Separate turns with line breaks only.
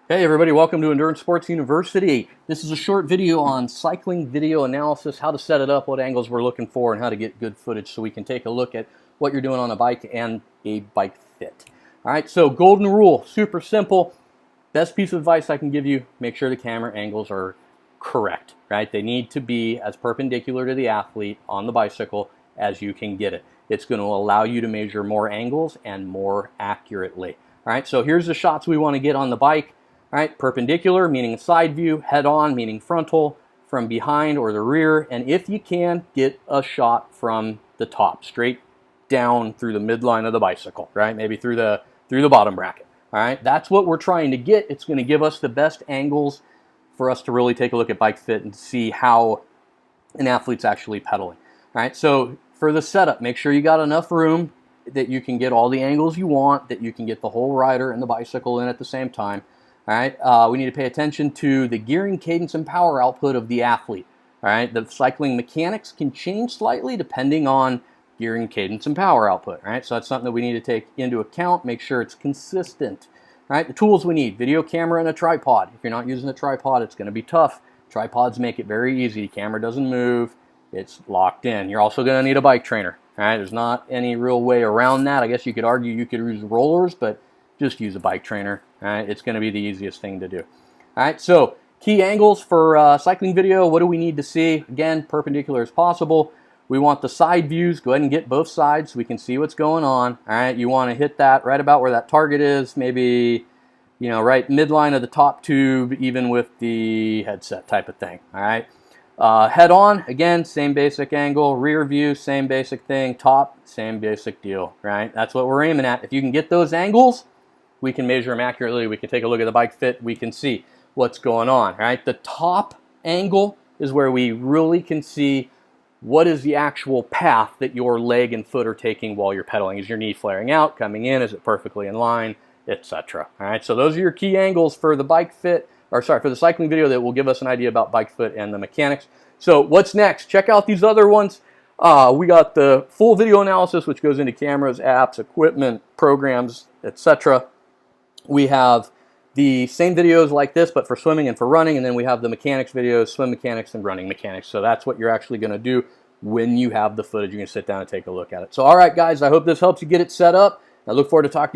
Hey everybody, welcome to Endurance Sports University. This is a short video on cycling video analysis, how to set it up, what angles we're looking for, and how to get good footage so we can take a look at what you're doing on a bike and a bike fit. All right, so golden rule, super simple. Best piece of advice I can give you, make sure the camera angles are correct, right? They need to be as perpendicular to the athlete on the bicycle as you can get it. It's going to allow you to measure more angles and more accurately. All right, so here's the shots we want to get on the bike. All right, perpendicular, meaning side view, head on, meaning frontal, from behind or the rear, and if you can, get a shot from the top, straight down through the midline of the bicycle, right? Maybe through the bottom bracket. All right, that's what we're trying to get. It's going to give us the best angles for us to really take a look at bike fit and see how an athlete's actually pedaling. All right, so for the setup, make sure you got enough room that you can get all the angles you want, that you can get the whole rider and the bicycle in at the same time. All right, we need to pay attention to the gearing, cadence, and power output of the athlete. All right, the cycling mechanics can change slightly depending on gearing, cadence, and power output. All right, so that's something that we need to take into account, make sure it's consistent. All right, the tools we need, video camera and a tripod. If you're not using a tripod, it's going to be tough. Tripods make it very easy. The camera doesn't move. It's locked in. You're also going to need a bike trainer. All right, there's not any real way around that. I guess you could argue you could use rollers, but just use a bike trainer. All right, it's going to be the easiest thing to do. All right, so key angles for cycling video. What do we need to see? Again, perpendicular as possible. We want the side views. Go ahead and get both sides so we can see what's going on. All right, you want to hit that right about where that target is, maybe, you know, right midline of the top tube, even with the headset type of thing. All right, head on, again, same basic angle. Rear view, same basic thing. Top, same basic deal. Right, that's what we're aiming at. If you can get those angles, we can measure them accurately. We can take a look at the bike fit. We can see what's going on. Right, the top angle is where we really can see what is the actual path that your leg and foot are taking while you're pedaling. Is your knee flaring out, coming in? Is it perfectly in line, etc.? All right, so those are your key angles for the bike fit, or sorry, for the cycling video that will give us an idea about bike fit and the mechanics. So what's next? Check out these other ones. We got the full video analysis, which goes into cameras, apps, equipment, programs, etc. We have the same videos like this, but for swimming and for running, and then we have the mechanics videos, swim mechanics and running mechanics. So that's what you're actually going to do when you have the footage. You can sit down and take a look at it. So all right, guys, I hope this helps you get it set up. I look forward to talking to you.